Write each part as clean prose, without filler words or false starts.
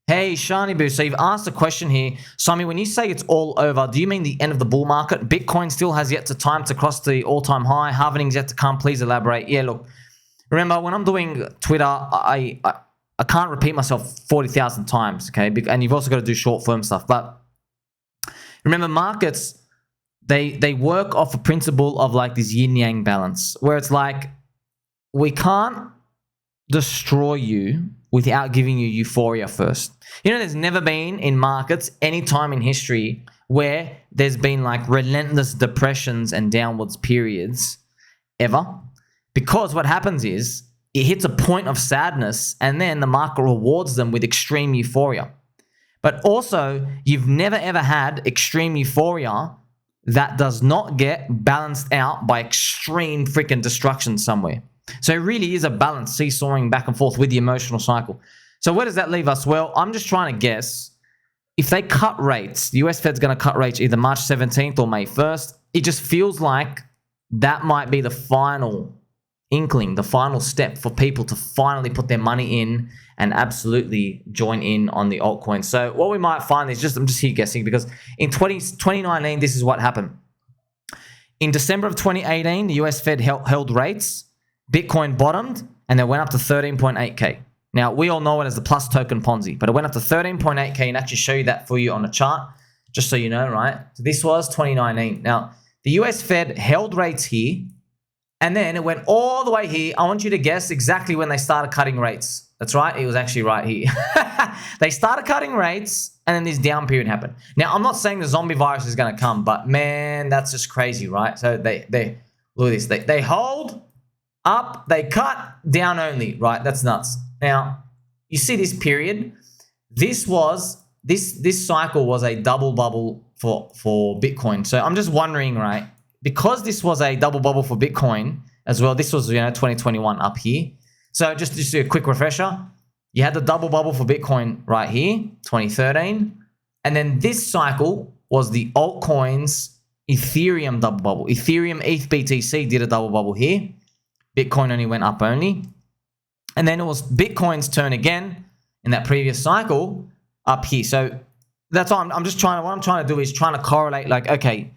Hey, Shani Boo. So you've asked a question here. Sami, when you say it's all over, do you mean the end of the bull market? Bitcoin still has yet to time to cross the all-time high. Halving's yet to come. Please elaborate. Yeah, look. Remember, when I'm doing Twitter, I can't repeat myself 40,000 times, okay? And you've also got to do short-form stuff. But remember, markets, they work off a principle of like this yin-yang balance, where it's like we can't destroy you without giving you euphoria first. You know, there's never been in markets any time in history where there's been like relentless depressions and downwards periods ever. Because what happens is it hits a point of sadness and then the market rewards them with extreme euphoria. But also, you've never ever had extreme euphoria that does not get balanced out by extreme freaking destruction somewhere. So it really is a balance, seesawing back and forth with the emotional cycle. So where does that leave us? Well, I'm just trying to guess. If they cut rates, the US Fed's going to cut rates either March 17th or May 1st. It just feels like that might be the final inkling, the final step for people to finally put their money in and absolutely join in on the altcoin. So what we might find is I'm just here guessing, because in 2019, this is what happened. In December of 2018, the US Fed held rates. Bitcoin bottomed and then went up to 13.8K. Now, we all know it as the plus token Ponzi, but it went up to 13.8K, and actually show you that for you on a chart, just so you know, right? So this was 2019. Now, the US Fed held rates here, and then it went all the way here. I want you to guess exactly when they started cutting rates. That's right. It was actually right here. They started cutting rates, and then this down period happened. Now, I'm not saying the zombie virus is going to come, but man, that's just crazy, right? So they look at this. They hold up, they cut, down only, right? That's nuts. Now, you see this period. This cycle was a double bubble for Bitcoin. So I'm just wondering, right? Because this was a double bubble for Bitcoin as well. This was 2021 up here. So just a quick refresher. You had the double bubble for Bitcoin right here, 2013, and then this cycle was the altcoins Ethereum double bubble. Ethereum ETH BTC did a double bubble here. Bitcoin only went up only. And then it was Bitcoin's turn again in that previous cycle up here. So that's all what I'm trying to do is trying to correlate, like, okay,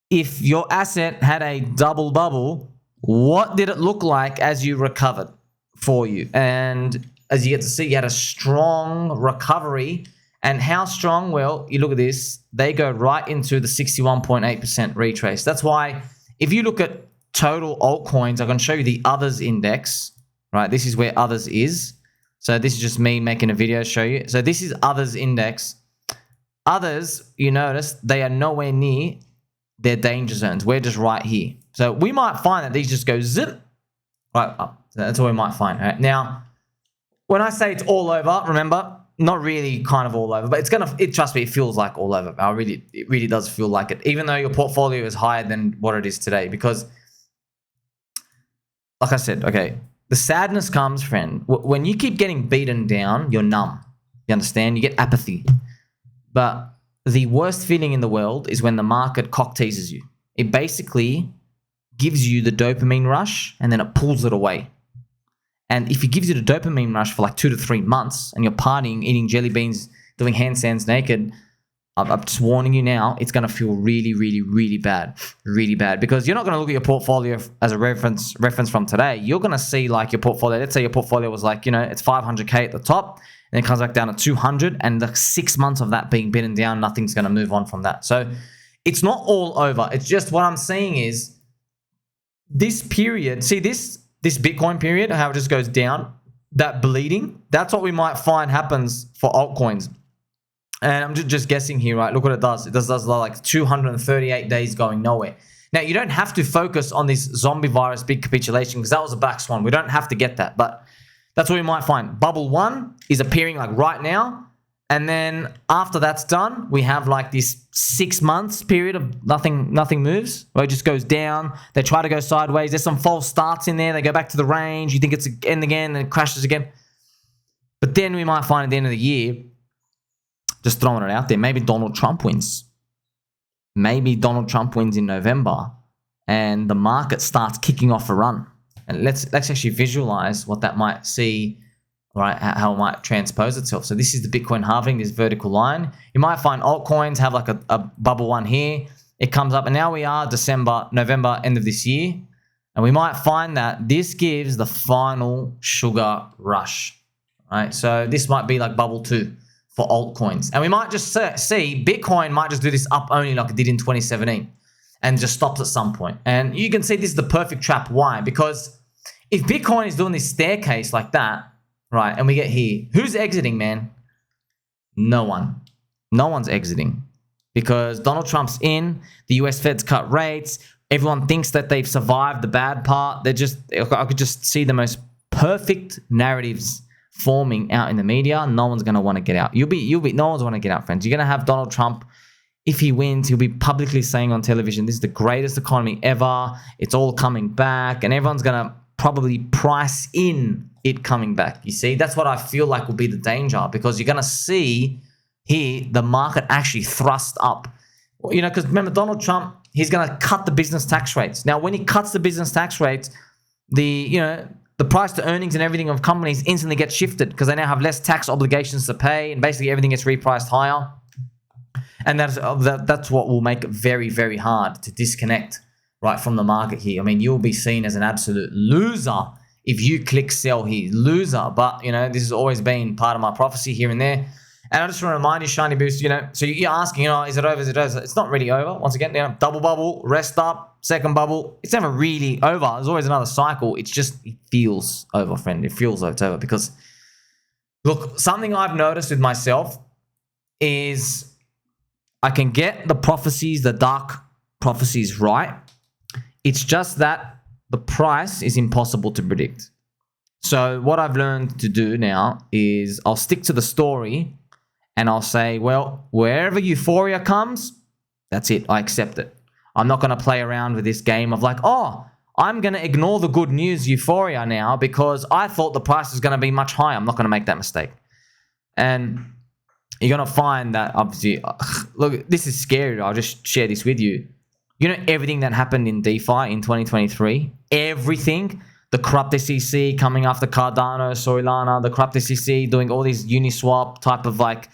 if your asset had a double bubble, what did it look like as you recovered for you? And as you get to see, you had a strong recovery. And how strong? Well, you look at this, they go right into the 61.8% retrace. That's why if you look at total altcoins, I can show you the others index, right? This is where others is. So this is just me making a video show you. So this is others index. Others, you notice they are nowhere near their danger zones. We're just right here. So we might find that these just go zip right up. So that's what we might find. Right? Now, when I say it's all over, remember, not really kind of all over, but trust me, it feels like all over. It really does feel like it, even though your portfolio is higher than what it is today, because like I said, okay, the sadness comes, friend. When you keep getting beaten down, you're numb. You understand? You get apathy. But the worst feeling in the world is when the market cock teases you. It basically gives you the dopamine rush and then it pulls it away. And if it gives you the dopamine rush for like 2 to 3 months and you're partying, eating jelly beans, doing handstands naked, I'm just warning you now, it's going to feel really, really, really bad. Really bad. Because you're not going to look at your portfolio as a reference from today. You're going to see like your portfolio. Let's say your portfolio was like, it's 500K at the top, and it comes back down to 200. And the 6 months of that being beaten down, nothing's going to move on from that. So it's not all over. It's just what I'm saying is this period, see this Bitcoin period, how it just goes down, that bleeding, that's what we might find happens for altcoins. And I'm just guessing here, right? Look what it does. It does like 238 days going nowhere. Now, you don't have to focus on this zombie virus big capitulation because that was a black swan. We don't have to get that, but that's what we might find. Bubble 1 is appearing like right now. And then after that's done, we have like this 6 months period of nothing moves, where it just goes down. They try to go sideways. There's some false starts in there. They go back to the range. You think it's an end again, and it crashes again. But then we might find at the end of the year, just throwing it out there, maybe Donald Trump wins. Maybe Donald Trump wins in November and the market starts kicking off a run. And let's actually visualize what that might see right? How it might transpose itself. So this is the Bitcoin halving, this vertical line. You might find altcoins have like a bubble one here. It comes up, and now we are December, November, end of this year. And we might find that this gives the final sugar rush, right? So this might be like bubble 2 for altcoins. And we might just see Bitcoin might just do this up only like it did in 2017 and just stops at some point. And you can see this is the perfect trap. Why? Because if Bitcoin is doing this staircase like that, right, and we get here, who's exiting, man? No one. No one's exiting because Donald Trump's in, the US Fed's cut rates, everyone thinks that they've survived the bad part. I could just see the most perfect narratives forming out in the media. No one's going to want to get out. No one's want to get out, friends. You're going to have Donald Trump, if he wins, he'll be publicly saying on television, this is the greatest economy ever. It's all coming back. And everyone's going to probably price in it coming back. You see, that's what I feel like will be the danger, because you're going to see here the market actually thrust up. You know, because remember, Donald Trump, he's going to cut the business tax rates. Now, when he cuts the business tax rates, the price to earnings and everything of companies instantly gets shifted because they now have less tax obligations to pay, and basically everything gets repriced higher. And that's what will make it very, very hard to disconnect right from the market here. I mean, you'll be seen as an absolute loser if you click sell here. Loser. But, you know, this has always been part of my prophecy here and there. And I just want to remind you, Shiny Boost, you know, so you're asking, you know, is it over? Is it over? It's not really over. Once again, you know, double bubble, rest up, second bubble. It's never really over. There's always another cycle. It's just, it feels over, friend. It feels like it's over because, look, something I've noticed with myself is I can get the prophecies, the dark prophecies right. It's just that the price is impossible to predict. So what I've learned to do now is I'll stick to the story. And I'll say, well, wherever Euphoria comes, that's it. I accept it. I'm not going to play around with this game of like, oh, I'm going to ignore the good news Euphoria now because I thought the price was going to be much higher. I'm not going to make that mistake. And you're going to find that, obviously, look, this is scary. I'll just share this with you. You know, everything that happened in DeFi in 2023, everything, the corrupt SEC coming after Cardano, Solana, the corrupt SEC doing all these Uniswap type of like,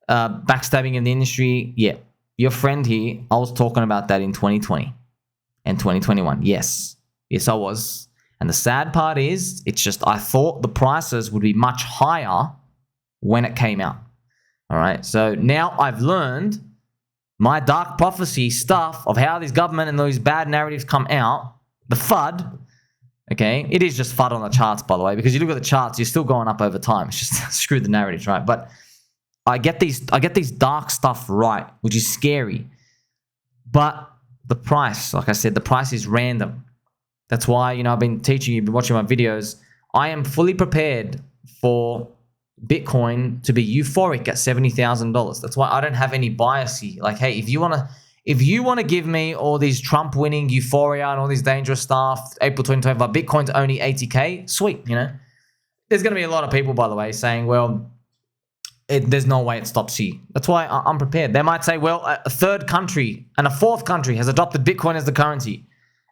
backstabbing in the industry. Yeah, your friend here, I was talking about that in 2020 and 2021. Yes, I was. And the sad part is, it's just I thought the prices would be much higher when it came out. All right, so now I've learned my dark prophecy stuff of how this government and those bad narratives come out. The FUD, okay, it is just FUD on the charts, by the way, because you look at the charts, you're still going up over time. It's just screw the narratives, right? But I get these dark stuff right, which is scary. But the price, like I said, the price is random. That's why, you know, I've been teaching you, been watching my videos. I am fully prepared for Bitcoin to be euphoric at $70,000. That's why I don't have any bias here. Like, hey, if you want to give me all these Trump winning euphoria and all this dangerous stuff, April 2025, Bitcoin's only 80K, sweet, you know. There's going to be a lot of people, by the way, saying, well, there's no way it stops here. That's why I'm prepared. They might say, well, a third country and a fourth country has adopted Bitcoin as the currency.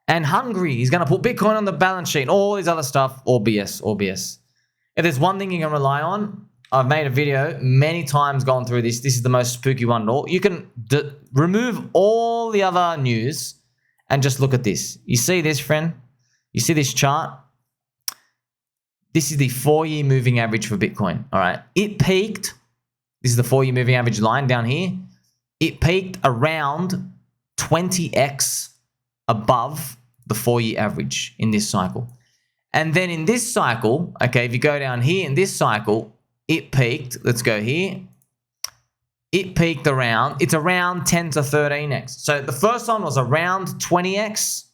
And Hungary is going to put Bitcoin on the balance sheet. All this other stuff, all BS, all BS. If there's one thing you can rely on, I've made a video many times gone through this. This is the most spooky one of all. You can remove all the other news and just look at this. You see this, friend? You see this chart? This is the 4-year moving average for Bitcoin. All right. It peaked. This is the 4-year moving average line down here. It peaked around 20x above the 4-year average in this cycle. And then in this cycle, okay, if you go down here in this cycle, it peaked, let's go here. It peaked around, it's around 10 to 13x. So the first one was around 20x.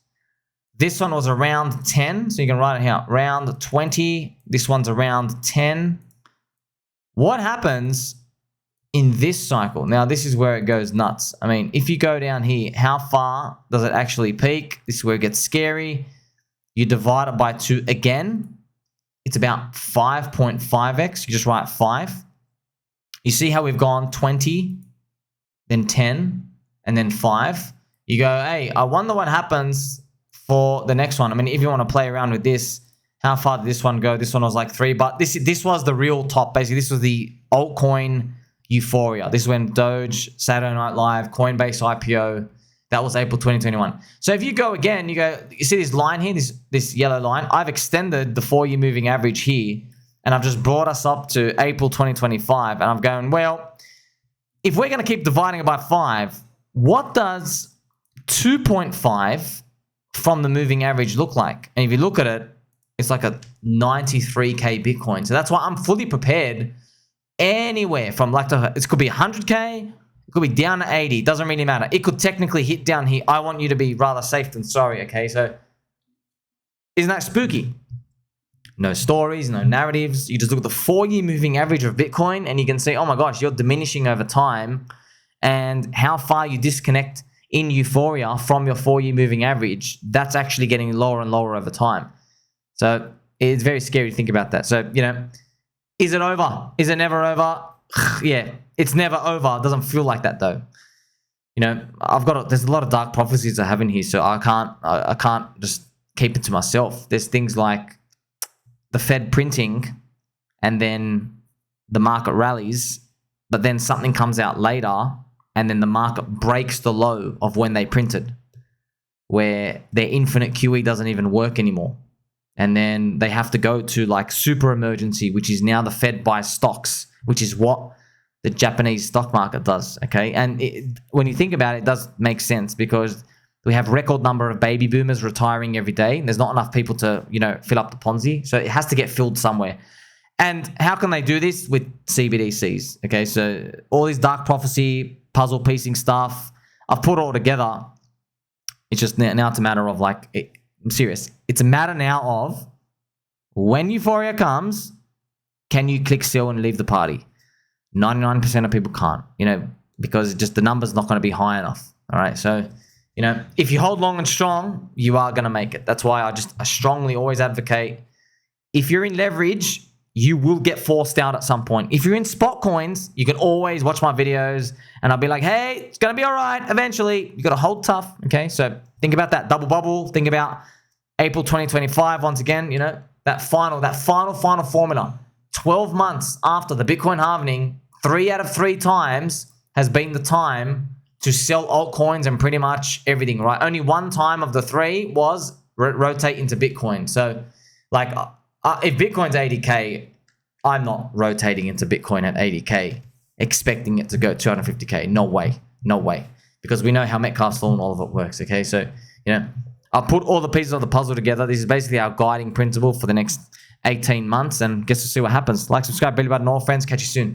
This one was around 10. So you can write it here, around 20. This one's around 10. What happens in this cycle? Now, this is where it goes nuts. I mean, if you go down here, how far does it actually peak? This is where it gets scary. You divide it by 2 again. It's about 5.5x. You just write 5. You see how we've gone 20, then 10, and then 5. You go, hey, I wonder what happens for the next one. I mean, if you want to play around with this, How far did this one go? This one was like 3, but this was the real top. Basically, this was the altcoin Euphoria. This is when Doge, Saturday Night Live, Coinbase IPO. That was April 2021. So if you go again, you see this line here, this yellow line. I've extended the 4-year moving average here, and I've just brought us up to April 2025. And I'm going, well, if we're going to keep dividing it by 5, what does 2.5 from the moving average look like? And if you look at it, it's like a 93K Bitcoin. So that's why I'm fully prepared anywhere from like it could be 100K, it could be down to 80. Doesn't really matter. It could technically hit down here. I want you to be rather safe than sorry, okay? So isn't that spooky? No stories, no narratives. You just look at the 4-year moving average of Bitcoin and you can see, oh my gosh, you're diminishing over time, and how far you disconnect in Euphoria from your 4-year moving average, that's actually getting lower and lower over time. So it's very scary to think about that. So, is it over? Is it never over? Yeah, it's never over. It doesn't feel like that though. There's a lot of dark prophecies I have in here, so I can't just keep it to myself. There's things like the Fed printing and then the market rallies, but then something comes out later and then the market breaks the low of when they printed, where their infinite QE doesn't even work anymore. And then they have to go to like super emergency, which is now the Fed buys stocks, which is what the Japanese stock market does, okay? And when you think about it, it does make sense because we have record number of baby boomers retiring every day. And there's not enough people to, fill up the Ponzi. So it has to get filled somewhere. And how can they do this? With CBDCs, okay? So all this dark prophecy, puzzle piecing stuff, I've put it all together. It's just now it's a matter of I'm serious. It's a matter now of when Euphoria comes, can you click sell and leave the party? 99% of people can't, because just the number's not going to be high enough. All right. So, if you hold long and strong, you are going to make it. That's why I strongly always advocate, if you're in leverage, you will get forced out at some point. If you're in spot coins, you can always watch my videos and I'll be like, hey, it's going to be all right. Eventually, you got to hold tough. Okay. So think about that double bubble. Think about April 2025. Once again, that final formula. 12 months after the Bitcoin halving, 3 out of 3 times has been the time to sell altcoins and pretty much everything, right? Only one time of the 3 was rotate into Bitcoin. So if Bitcoin's 80K, I'm not rotating into Bitcoin at 80K, expecting it to go 250K. No way. Because we know how Metcalfe's law and all of it works, okay? So, I'll put all the pieces of the puzzle together. This is basically our guiding principle for the next 18 months, and guess we'll see what happens. Like, subscribe, belly button, all friends. Catch you soon.